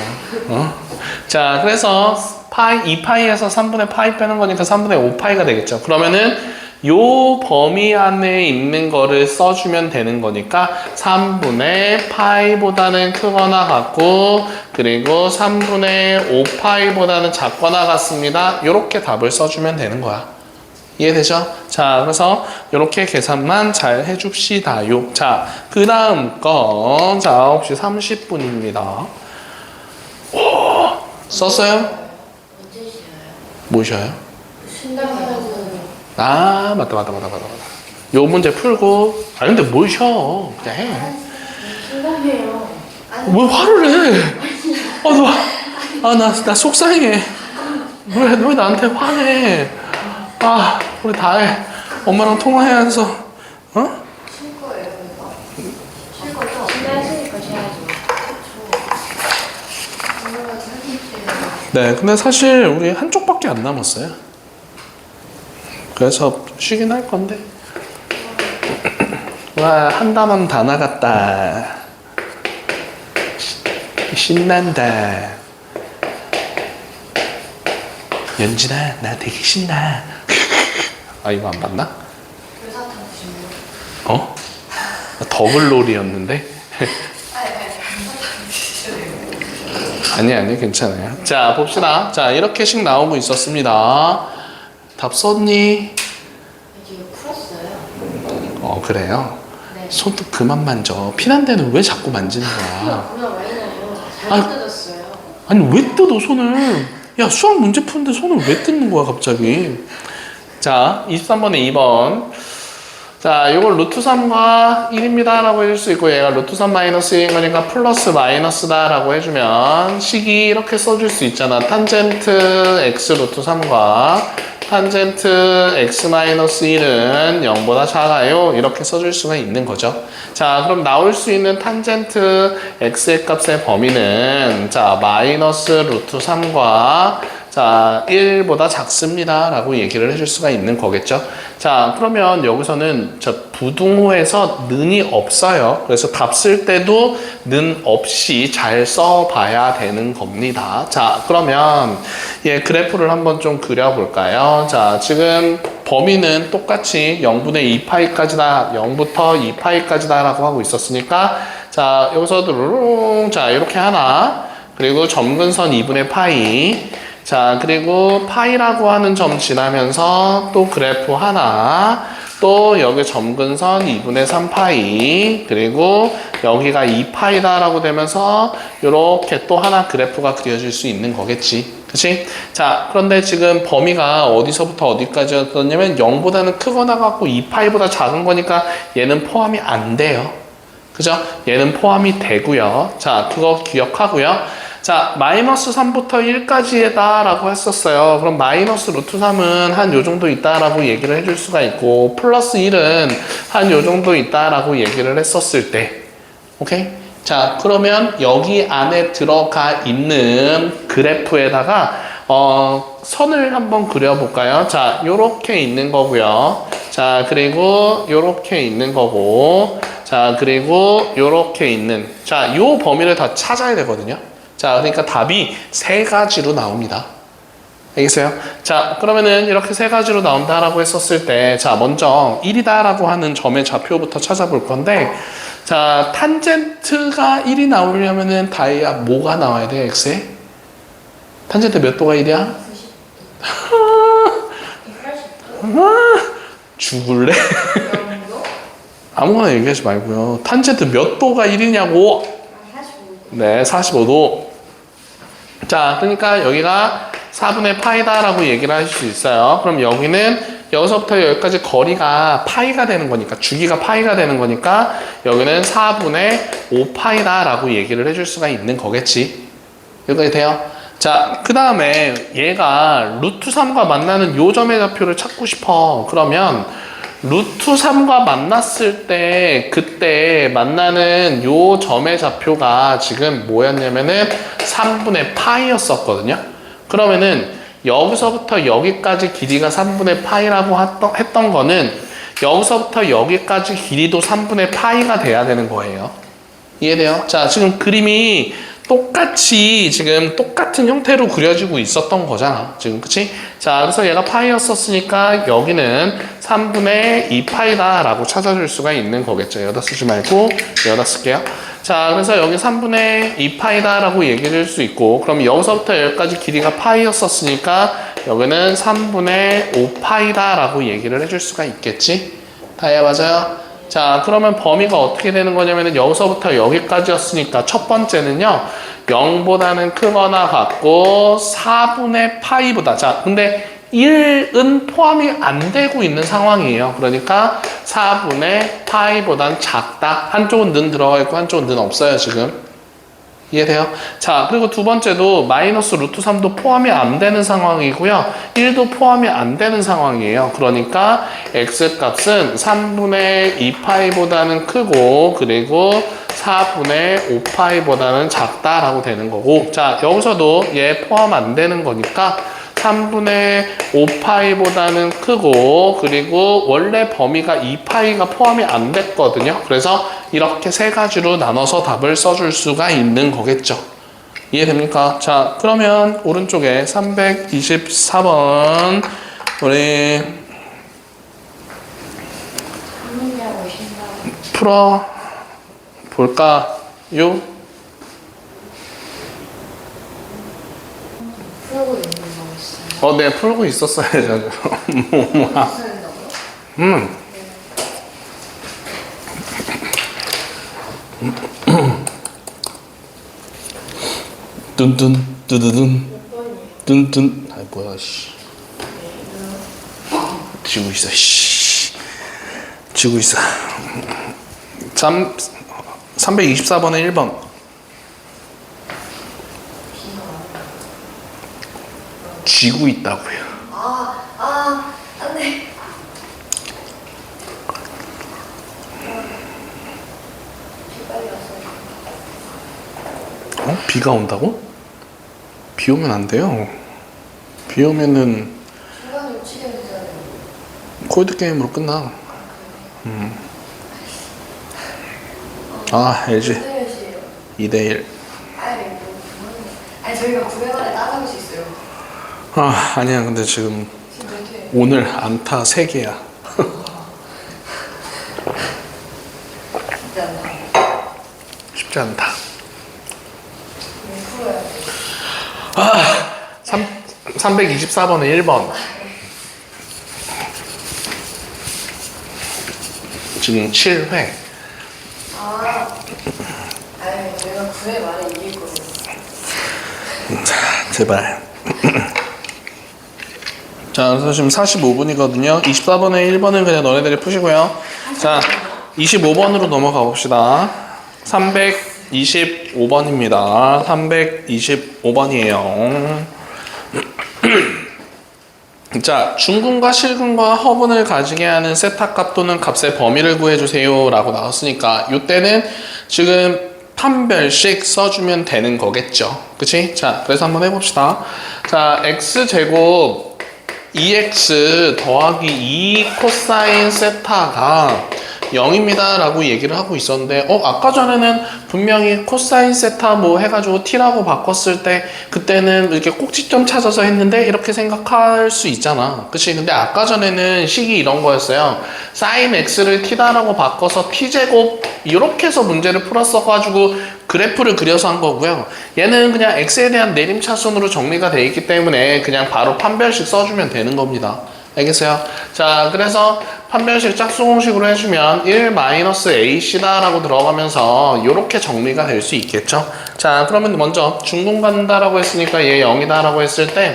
자, 그래서 파이, 2파이에서 3분의 파이 빼는 거니까 3분의 5파이가 되겠죠. 그러면은 요 범위 안에 있는 거를 써주면 되는 거니까 3분의 파이보다는 크거나 같고, 그리고 3분의 5파이보다는 작거나 같습니다. 요렇게 답을 써주면 되는 거야. 이해되죠? 자, 그래서 이렇게 계산만 잘 해줍시다요. 자, 그 다음 거, 자, 9시 30분입니다. 오, 썼어요? 언제 쉬어요? 뭐 쉬어요? 쉰다고. 아, 맞다. 요 문제 풀고, 아, 근데 뭘 쉬어? 그냥 해. 쉰다며요. 왜 화를 해? 나 속상해. 왜 나한테 화내? 아, 우리 다 해. 엄마랑 통화하면서, 어? 쉴 거예요, 이거? 쉴 거죠? 쉰다했으니까 쉬어야죠. 엄마가 사기죄예요. 네, 근데 사실 우리 한쪽밖에 안 남았어요. 그래서 쉬긴 할 건데. 와, 한 단원 다 나갔다. 신난다. 연진아, 나 되게 신나. 아, 이거 안 봤나? 교사탕 드시면. 어? 더글로리였는데? 아니, 괜찮아요. 자, 봅시다. 자, 이렇게씩 나오고 있었습니다. 답 썼니? 이제 풀었어요. 그래요? 네. 손도 그만 만져. 피난 데는 왜 자꾸 만지는 거야? 그냥 말이나요. 아, 잘못 뜯었어요. 아니 왜 뜯어 손을? 야 수학 문제 푸는데 손을 왜 뜯는 거야 갑자기? 자 23번에 2번. 자 이걸 루트 3과 1입니다 라고 해줄 수 있고 얘가 루트 3 마이너스 1인 거니까 플러스 마이너스다 라고 해주면 식이 이렇게 써줄 수 있잖아. 탄젠트 x 루트 3과 탄젠트 x 마이너스 1은 0보다 작아요. 이렇게 써줄 수가 있는 거죠. 자 그럼 나올 수 있는 탄젠트 x의 값의 범위는 자 마이너스 루트 3과 자 1보다 작습니다 라고 얘기를 해줄 수가 있는 거겠죠. 자 그러면 여기서는 저 부등호에서 는이 없어요. 그래서 답 쓸 때도 는 없이 잘 써봐야 되는 겁니다. 자 그러면 예 그래프를 한번 좀 그려볼까요? 자 지금 범위는 똑같이 0분의 2파이까지다 0부터 2파이까지다 라고 하고 있었으니까 자 여기서도 루룽 자 이렇게 하나 그리고 점근선 2분의 파이 자 그리고 파이라고 하는 점 지나면서 또 그래프 하나 또 여기 점근선 2분의 3파이 그리고 여기가 2파이다 라고 되면서 이렇게 또 하나 그래프가 그려질 수 있는 거겠지 그치? 자 그런데 지금 범위가 어디서부터 어디까지였냐면 0보다는 크거나 갖고 2파이보다 작은 거니까 얘는 포함이 안 돼요 그죠? 얘는 포함이 되고요 자 그거 기억하고요 자, 마이너스 3부터 1까지다 라고 했었어요. 그럼 마이너스 루트 3은 한 요 정도 있다 라고 얘기를 해줄 수가 있고 플러스 1은 한 요 정도 있다 라고 얘기를 했었을 때 오케이? 자, 그러면 여기 안에 들어가 있는 그래프에다가 선을 한번 그려볼까요? 자, 요렇게 있는 거고요. 자, 그리고 요렇게 있는 거고 자, 그리고 요렇게 있는 자, 요 범위를 다 찾아야 되거든요. 자, 그러니까 답이 세 가지로 나옵니다. 알겠어요? 자, 그러면은 이렇게 세 가지로 나온다라고 했었을 때, 자, 먼저 1이다라고 하는 점의 좌표부터 찾아볼 건데, 자, 탄젠트가 1이 나오려면은 다이아 뭐가 나와야 돼, x에? 탄젠트 몇 도가 1이야? 죽을래? 아무거나 얘기하지 말고요. 탄젠트 몇 도가 1이냐고? 네, 45도. 자, 그러니까 여기가 4분의 파이다라고 얘기를 하실 수 있어요. 그럼 여기는 여기서부터 여기까지 거리가 파이가 되는 거니까 주기가 파이가 되는 거니까 여기는 4분의 5파이다라고 얘기를 해줄 수가 있는 거겠지. 여기까지 돼요? 자, 그 다음에 얘가 루트 3과 만나는 요 점의 좌표를 찾고 싶어. 그러면 루트 3과 만났을 때 그때 만나는 요 점의 좌표가 지금 뭐였냐면은 3분의 파이였었거든요. 그러면은 여기서부터 여기까지 길이가 3분의 파이라고 했던 거는 여기서부터 여기까지 길이도 3분의 파이가 돼야 되는 거예요. 이해돼요? 자, 지금 그림이 똑같이 지금 똑같은 형태로 그려지고 있었던 거잖아. 지금 그치? 자, 그래서 얘가 파이였었으니까 여기는 3분의 2파이다 라고 찾아줄 수가 있는 거겠죠. 여기다 쓰지 말고 여기다 쓸게요. 자, 그래서 여기 3분의 2파이다 라고 얘기를 할 수 있고 그럼 여기서부터 여기까지 길이가 파이였었으니까 여기는 3분의 5파이다 라고 얘기를 해줄 수가 있겠지? 다이아 맞아요? 자, 그러면 범위가 어떻게 되는 거냐면은 여기서부터 여기까지였으니까 첫 번째는요 0보다는 크거나 같고 4분의 파이보다 자 근데 1은 포함이 안 되고 있는 상황이에요. 그러니까 4분의 파이보단 작다. 한쪽은 는 들어가 있고 한쪽은 는 없어요 지금. 이해돼요? 자, 그리고 두 번째도 마이너스 루트 3도 포함이 안 되는 상황이고요. 1도 포함이 안 되는 상황이에요. 그러니까 x 값은 3분의 2파이보다는 크고 그리고 4분의 5파이보다는 작다라고 되는 거고 자, 여기서도 얘 포함 안 되는 거니까 3분의 5파이보다는 크고 그리고 원래 범위가 2파이가 포함이 안 됐거든요. 그래서 이렇게 세 가지로 나눠서 답을 써줄 수가 있는 거겠죠. 이해됩니까? 자, 그러면 오른쪽에 324번 우리 풀어 볼까요? 풀고 있는 거였어요. 네, 풀고 있었어요. 뚠뚠 뚜두둔 몇 번이에요? 뚠뚠. 아이 뭐야 씨. 지고 있어 씨. 지고 있어. 324번에 1번. 쥐고 있다고요. 안 돼. 빨리 왔어요. 비가 온다고? 비 오면 안 돼요. 비 오면은 중간에 치게 되잖아요. 콜드 게임으로 끝나. LG 무슨 몇이에요? 2대1. 아니 저희가 900원에 따라올 수 있어요. 아니야. 근데 지금 지금 몇 회예요? 오늘 안타 3개야. 진짜 안 나. 쉽지 않다. 풀어야 돼. 324번에 1번. 지금 7회. 아니 내가 9회 만에 이길 거예요. 제발. 자, 그래서 지금 45분이거든요. 24번에 1번은 그냥 너네들이 푸시고요. 자, 25번으로 넘어가 봅시다. 325번입니다. 325번이에요. 자, 중근과 실근과 허분을 가지게 하는 세타값 또는 값의 범위를 구해주세요 라고 나왔으니까 이때는 지금 판별식 써주면 되는 거겠죠. 그치? 자, 그래서 한번 해봅시다. 자, x제곱 2x 더하기 2 코사인 세타가 0입니다 라고 얘기를 하고 있었는데 아까 전에는 분명히 코사인 세타 뭐 해가지고 t라고 바꿨을 때 그때는 이렇게 꼭지점 찾아서 했는데 이렇게 생각할 수 있잖아. 그치? 근데 아까 전에는 식이 이런 거였어요. 사인 x를 t다라고 바꿔서 t제곱 이렇게 해서 문제를 풀었어가지고 그래프를 그려서 한 거고요. 얘는 그냥 x에 대한 내림차순으로 정리가 돼 있기 때문에 그냥 바로 판별식 써주면 되는 겁니다. 알겠어요? 자, 그래서 판별식 짝수공식으로 해주면 1-ac다 라고 들어가면서 이렇게 정리가 될 수 있겠죠? 자, 그러면 먼저 중근 간다라고 했으니까 얘 0이다 라고 했을 때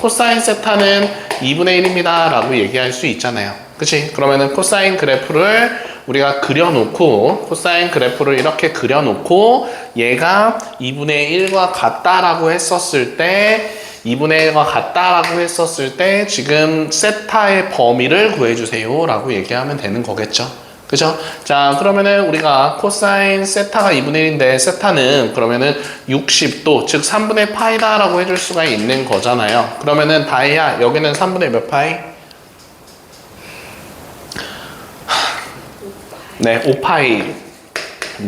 코사인 세타는 2분의 1입니다 라고 얘기할 수 있잖아요. 그치? 그러면은 코사인 그래프를 우리가 그려놓고 코사인 그래프를 이렇게 그려놓고 얘가 2분의 1과 같다라고 했었을 때 2분의 1과 같다라고 했었을 때 지금 세타의 범위를 구해주세요 라고 얘기하면 되는 거겠죠. 그죠? 자, 그러면은 우리가 코사인 세타가 2분의 1인데 세타는 그러면은 60도 즉 3분의 파이다 라고 해줄 수가 있는 거잖아요. 그러면은 다이아 여기는 3분의 몇 파이? 네, 5파이.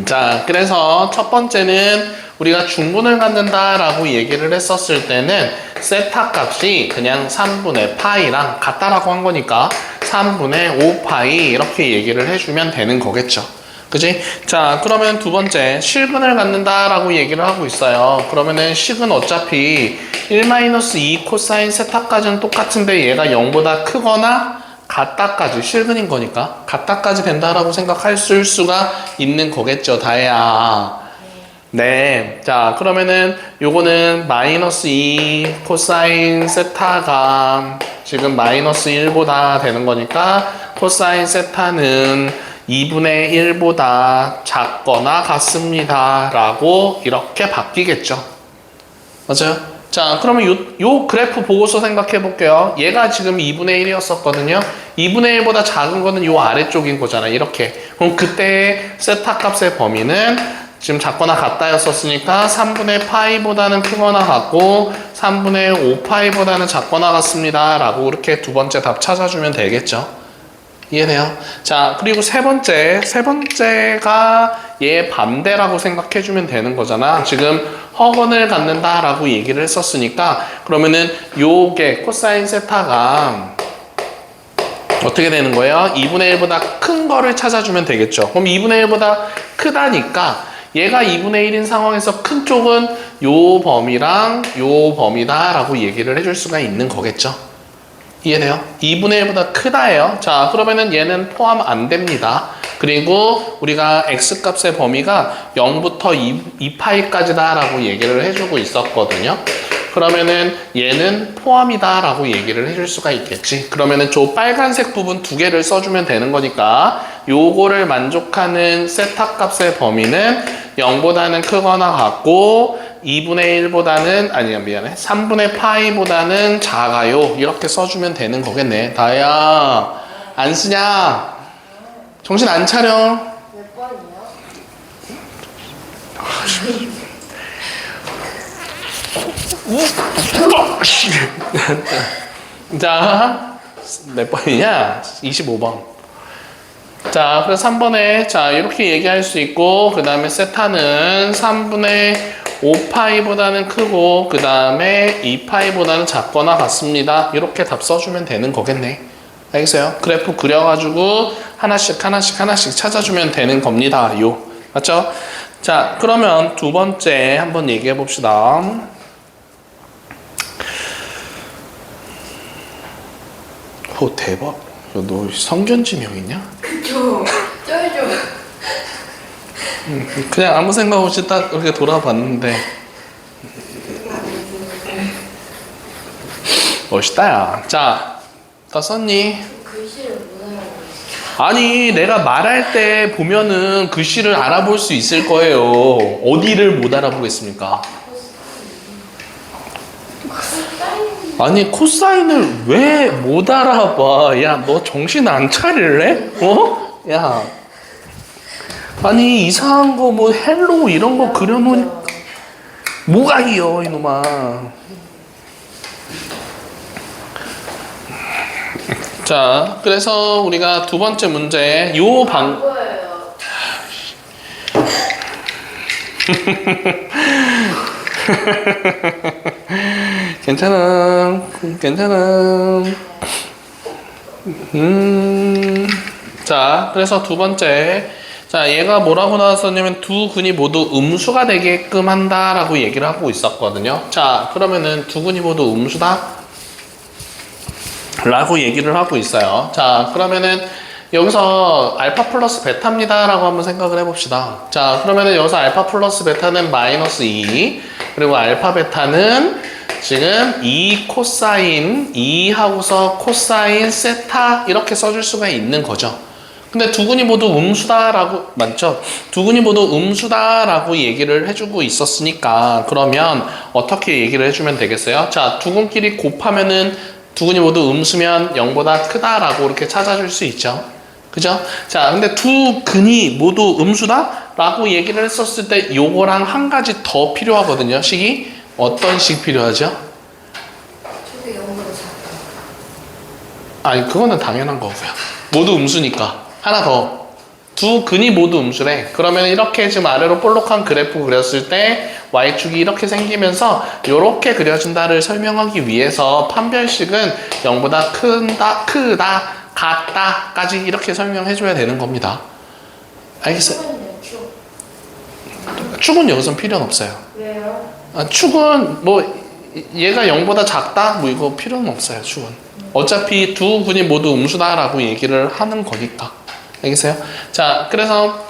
자, 그래서 첫 번째는 우리가 중분을 갖는다라고 얘기를 했었을 때는 세타 값이 그냥 3분의 파이랑 같다라고 한 거니까 3분의 5파이 이렇게 얘기를 해주면 되는 거겠죠. 그지? 자, 그러면 두 번째 실근을 갖는다라고 얘기를 하고 있어요. 그러면은 식은 어차피 1-2 코사인 세타까지는 똑같은데 얘가 0보다 크거나 같다까지 실근인 거니까 같다까지 된다라고 생각할 수가 있는 거겠죠. 다혜야. 네. 자, 그러면은 요거는 -2 코사인 세타가 지금 -1보다 되는 거니까 코사인 세타는 2분의 1보다 작거나 같습니다 라고 이렇게 바뀌겠죠. 맞아요? 자, 그러면 요 그래프 보고서 생각해 볼게요. 얘가 지금 2분의 1이었었거든요. 2분의 1보다 작은 거는 요 아래쪽인 거잖아. 이렇게. 그럼 그때 세타 값의 범위는 지금 작거나 같다였었으니까 3분의 파이보다는 크거나 같고 3분의 5파이보다는 작거나 같습니다. 라고 이렇게 두 번째 답 찾아주면 되겠죠. 이해돼요? 자, 그리고 세 번째가 얘 반대라고 생각해주면 되는 거잖아. 지금 허근을 갖는다라고 얘기를 했었으니까 그러면은 요게 코사인 세타가 어떻게 되는 거예요? 2분의 1보다 큰 거를 찾아주면 되겠죠. 그럼 2분의 1보다 크다니까 얘가 2분의 1인 상황에서 큰 쪽은 요 범위랑 요 범위다 라고 얘기를 해줄 수가 있는 거겠죠. 이해돼요? 2분의 1보다 크다예요. 자, 그러면은 얘는 포함 안 됩니다. 그리고 우리가 x값의 범위가 0부터 2파이까지다 라고 얘기를 해주고 있었거든요. 그러면은 얘는 포함이다 라고 얘기를 해줄 수가 있겠지. 그러면은 저 빨간색 부분 두 개를 써주면 되는 거니까 요거를 만족하는 세타 값의 범위는 0보다는 크거나 같고 2분의 1보다는 아니야 미안해 3분의 파이보다는 작아요. 이렇게 써주면 되는 거겠네. 다혜야 안 쓰냐? 정신 안 차려? 몇 번이요? 자, 몇 번이냐? 25번. 자, 그래서 3번에, 자, 이렇게 얘기할 수 있고, 그 다음에 세타는 3분의 5파이보다는 크고, 그 다음에 2파이보다는 작거나 같습니다. 이렇게 답 써주면 되는 거겠네. 알겠어요? 그래프 그려가지고, 하나씩 찾아주면 되는 겁니다. 요. 맞죠? 자, 그러면 두 번째 한번 얘기해 봅시다. 오, 대박. 야, 너 성견지명 있냐? 그쵸. 쩔죠. 그냥 아무 생각 없이 딱 이렇게 돌아봤는데 멋있다 야. 자, 다 썼니? 글씨를 못 알아보겠어요. 아니 내가 말할 때 보면은 글씨를 알아볼 수 있을 거예요. 어디를 못 알아보겠습니까? 아니 코사인을 왜 못 알아봐? 야, 너 정신 안 차릴래? 어? 야, 아니 이상한 거 뭐 헬로 이런 거 그려놓으니 뭐가 이요 이놈아. 자, 그래서 우리가 두 번째 문제 요 방 뭐예요? 괜찮아. 자, 그래서 두 번째. 자, 얘가 뭐라고 나왔었냐면 두 근이 모두 음수가 되게끔 한다라고 얘기를 하고 있었거든요. 자, 그러면은 두 근이 모두 음수다? 라고 얘기를 하고 있어요. 자, 그러면은 여기서 알파 플러스 베타입니다 라고 한번 생각을 해봅시다. 자, 그러면은 여기서 알파 플러스 베타는 마이너스 2, 그리고 알파 베타는 지금 2 코사인 2 하고서 코사인 세타 이렇게 써줄 수가 있는 거죠. 근데 두 근이 모두 음수다라고 맞죠? 두 근이 모두 음수다라고 얘기를 해주고 있었으니까 그러면 어떻게 얘기를 해주면 되겠어요? 자, 두 근끼리 곱하면은 두 근이 모두 음수면 0보다 크다라고 이렇게 찾아줄 수 있죠. 그죠? 자, 근데 두 근이 모두 음수다? 라고 얘기를 했었을 때 요거랑 한 가지 더 필요하거든요. 식이 어떤 식 필요하죠? 저게 0보다 작다. 아니, 그거는 당연한 거고요. 모두 음수니까. 하나 더. 두 근이 모두 음수래. 그러면 이렇게 지금 아래로 볼록한 그래프 그렸을 때 y축이 이렇게 생기면서 이렇게 그려진다를 설명하기 위해서 판별식은 0보다 크다, 같다까지 이렇게 설명해줘야 되는 겁니다. 알겠어요? 축은 여기선 필요는 없어요. 왜요? 아, 축은 뭐 얘가 0보다 작다? 뭐 이거 필요는 없어요. 축은. 어차피 두 근이 모두 음수다라고 얘기를 하는 거니까. 알겠어요? 자, 그래서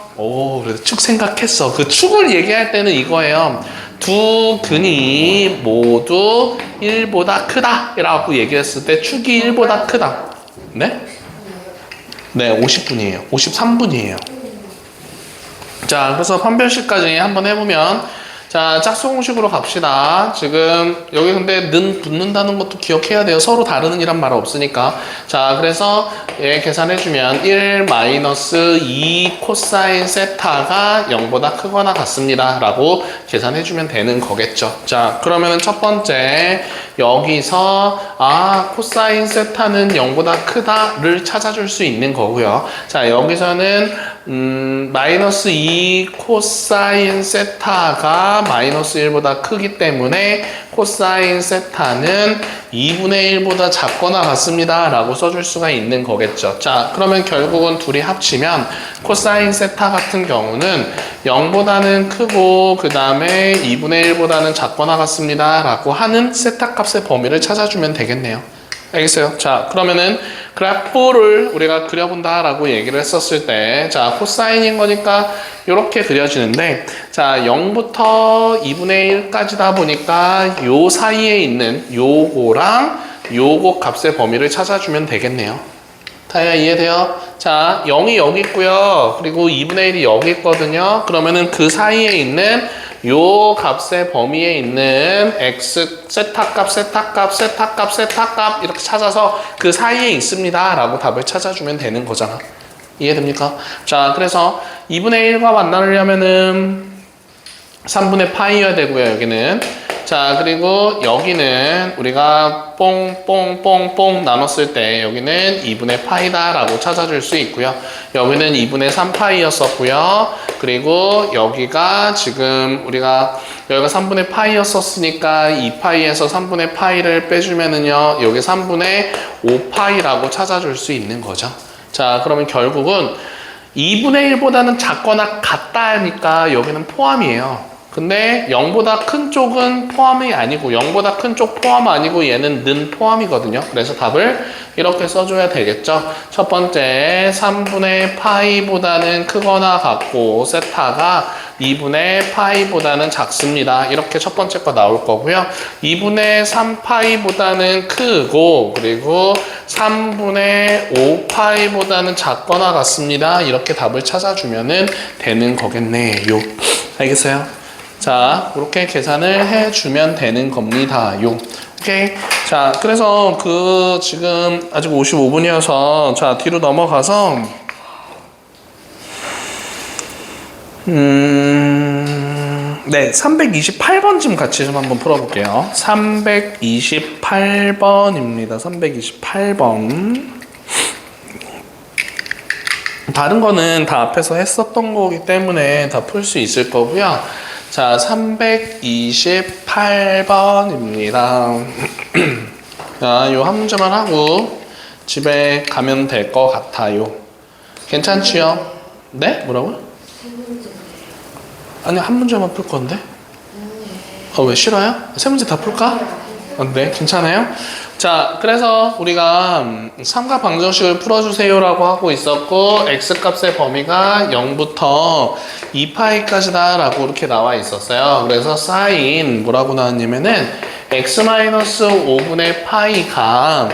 그래도 축 생각했어. 그 축을 얘기할 때는 이거예요. 두 근이 모두 1보다 크다 라고 얘기했을 때 축이 1보다 크다. 네? 네, 50분이에요. 53분이에요. 자, 그래서 판별식까지 한번 해보면 자, 짝수공식으로 갑시다. 지금 여기 근데 는 붙는다는 것도 기억해야 돼요. 서로 다르는 이란 말 없으니까. 자, 그래서 얘 계산해주면 1 마이너스 2 코사인 세타가 0보다 크거나 같습니다. 라고 계산해주면 되는 거겠죠. 자, 그러면은 첫 번째 여기서 코사인 세타는 0보다 크다를 찾아줄 수 있는 거고요. 자, 여기서는 마이너스 2 코사인 세타가 마이너스 1보다 크기 때문에 코사인 세타는 2분의 1보다 작거나 같습니다 라고 써줄 수가 있는 거겠죠. 자, 그러면 결국은 둘이 합치면 코사인 세타 같은 경우는 0보다는 크고 그 다음에 2분의 1보다는 작거나 같습니다 라고 하는 세타 값의 범위를 찾아주면 되겠네요. 알겠어요? 자, 그러면은 그래프를 우리가 그려본다라고 얘기를 했었을 때, 자, 코사인인 거니까 이렇게 그려지는데, 자, 0부터 2분의 1까지다 보니까 요 사이에 있는 요거랑 요거 값의 범위를 찾아주면 되겠네요. 다야 이해돼요? 자, 0이 여기 있고요. 그리고 2분의 1이 여기 있거든요. 그러면은 그 사이에 있는 요 값의 범위에 있는 x 세타 값, 세타 값, 세타 값, 세타 값 이렇게 찾아서 그 사이에 있습니다 라고 답을 찾아주면 되는 거잖아. 이해됩니까? 자, 그래서 2분의 1과 만나려면은 3분의 파이여야 되고요. 여기는 자, 그리고 여기는 우리가 뽕뽕뽕뽕 나눴을 때 여기는 2분의 파이다 라고 찾아줄 수 있고요. 여기는 2분의 3파이였었고요. 그리고 여기가 지금 우리가 여기가 3분의 파이였었으니까 2파이에서 3분의 파이를 빼주면은요. 여기 3분의 5파이라고 찾아줄 수 있는 거죠. 자, 그러면 결국은 2분의 1보다는 작거나 같다 하니까 여기는 포함이에요. 근데 0보다 큰 쪽은 포함이 아니고 0보다 큰 쪽 포함 아니고 얘는 는 포함이거든요. 그래서 답을 이렇게 써줘야 되겠죠. 첫 번째 3분의 파이보다는 크거나 같고 세타가 2분의 파이보다는 작습니다. 이렇게 첫 번째 거 나올 거고요. 2분의 3파이보다는 크고 그리고 3분의 5파이보다는 작거나 같습니다. 이렇게 답을 찾아주면 되는 거겠네요. 알겠어요? 자, 그렇게 계산을 해주면 되는 겁니다. 오케이. 자, 그래서 지금 아직 55분이어서 자, 뒤로 넘어가서 네, 328번쯤 같이 좀 한번 풀어볼게요. 328번입니다. 328번. 다른 거는 다 앞에서 했었던 거기 때문에 다 풀 수 있을 거고요. 자, 328번입니다. 자, 요 한 문제만 하고 집에 가면 될 것 같아요. 괜찮지요? 네? 뭐라고요? 아니, 한 문제만 풀 건데? 왜 싫어요? 세 문제 다 풀까? 네, 괜찮아요? 자, 그래서 우리가 삼각방정식을 풀어주세요라고 하고 있었고 x값의 범위가 0부터 2파이까지다 라고 이렇게 나와 있었어요. 그래서 사인 뭐라고 나왔냐면은 x-5분의 파이가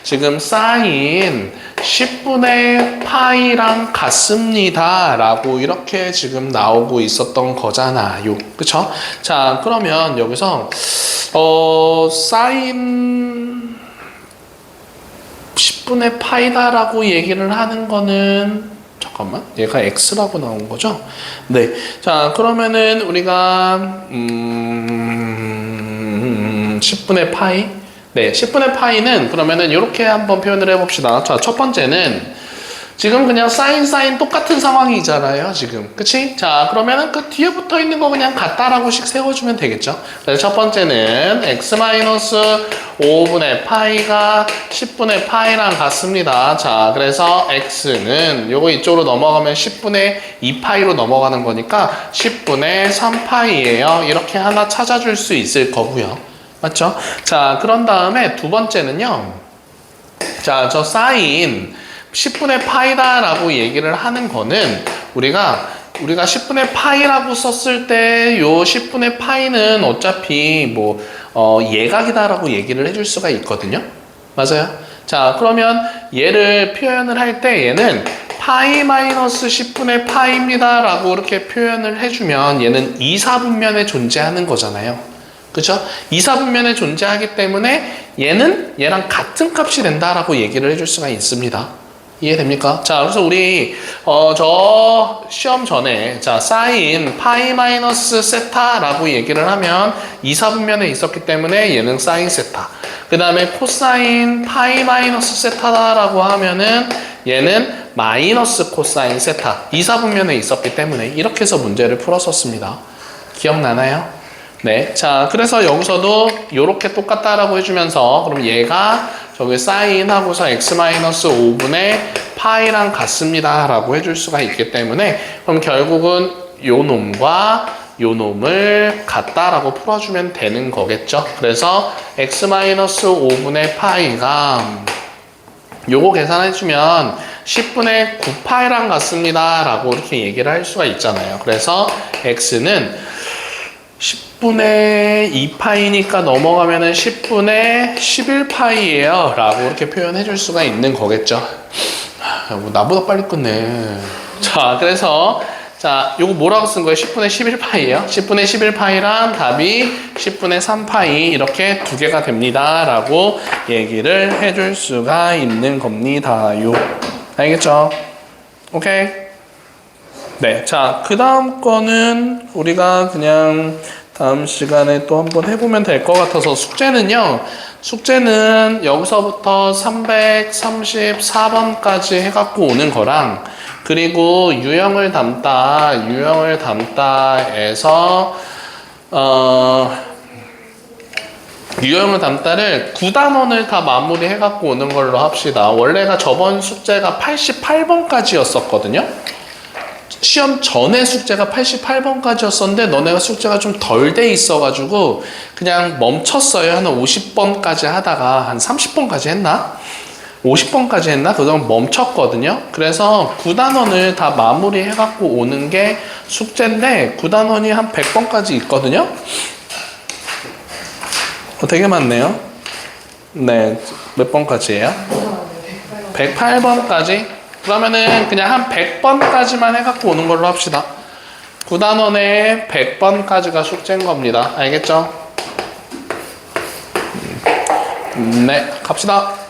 지금 사인 10분의 파이랑 같습니다 라고 이렇게 지금 나오고 있었던 거잖아요. 그쵸? 자, 그러면 여기서 사인 10분의 파이다 라고 얘기를 하는 거는 잠깐만, 얘가 x라고 나온 거죠? 네. 자, 그러면은 우리가 10분의 파이? 네, 10분의 파이는 그러면은 이렇게 한번 표현을 해봅시다. 자, 첫 번째는 지금 그냥 사인 똑같은 상황이잖아요, 지금. 그치? 자, 그러면은 그 뒤에 붙어 있는 거 그냥 같다라고씩 세워주면 되겠죠? 그래서 첫 번째는 x-5분의 파이가 10분의 파이랑 같습니다. 자, 그래서 x는 요거 이쪽으로 넘어가면 10분의 2파이로 넘어가는 거니까 10분의 3파이예요. 이렇게 하나 찾아줄 수 있을 거고요. 맞죠? 자, 그런 다음에 두 번째는요. 자, 저 사인 10분의 파이다 라고 얘기를 하는 거는 우리가 10분의 파이라고 썼을 때 요 10분의 파이는 어차피 예각이다 라고 얘기를 해줄 수가 있거든요. 맞아요? 자, 그러면 얘를 표현을 할 때 얘는 파이 마이너스 10분의 파이입니다 라고 이렇게 표현을 해주면 얘는 2사분면에 존재하는 거잖아요. 그쵸? 2사분면에 존재하기 때문에 얘는 얘랑 같은 값이 된다라고 얘기를 해줄 수가 있습니다. 이해됩니까? 자, 그래서 우리 저 시험 전에 자 사인 파이 마이너스 세타라고 얘기를 하면 2사분면에 있었기 때문에 얘는 사인 세타. 그 다음에 코사인 파이 마이너스 세타라고 하면은 얘는 마이너스 코사인 세타. 2사분면에 있었기 때문에 이렇게 해서 문제를 풀었었습니다. 기억나나요? 네. 자, 그래서 여기서도 요렇게 똑같다라고 해주면서 그럼 얘가 저기 사인하고서 x-5분의 파이랑 같습니다 라고 해줄 수가 있기 때문에 그럼 결국은 요 놈과 요 놈을 같다라고 풀어주면 되는 거겠죠. 그래서 x-5분의 파이가 요거 계산해주면 10분의 9파이랑 같습니다 라고 이렇게 얘기를 할 수가 있잖아요. 그래서 x는 10분의 2파이니까 넘어가면은 10분의 11파이예요 라고 이렇게 표현해 줄 수가 있는 거겠죠. 나보다 빨리 끝내. 자, 그래서 자, 요거 뭐라고 쓴 거예요? 10분의 11파이예요. 10분의 11파이란 답이 10분의 3파이 이렇게 두 개가 됩니다 라고 얘기를 해줄 수가 있는 겁니다. 요. 알겠죠? 오케이? 네, 자, 그 다음 거는 우리가 그냥 다음 시간에 또 한번 해보면 될 것 같아서 숙제는요. 숙제는 여기서부터 334번까지 해갖고 오는 거랑 그리고 유형을 담다에서 유형을 담다를 9단원을 다 마무리해갖고 오는 걸로 합시다. 원래가 저번 숙제가 88번까지였었거든요. 시험 전에 숙제가 88번까지였었는데 너네가 숙제가 좀 덜 돼 있어가지고 그냥 멈췄어요. 한 50번까지 하다가 한 30번까지 했나? 50번까지 했나? 그동안 멈췄거든요. 그래서 9단원을 다 마무리해갖고 오는 게 숙제인데 9단원이 한 100번까지 있거든요. 되게 많네요. 네, 몇 번까지예요? 108번까지? 그러면은 그냥 한 100번까지만 해갖고 오는 걸로 합시다. 9단원에 100번까지가 숙제인 겁니다. 알겠죠? 네, 갑시다.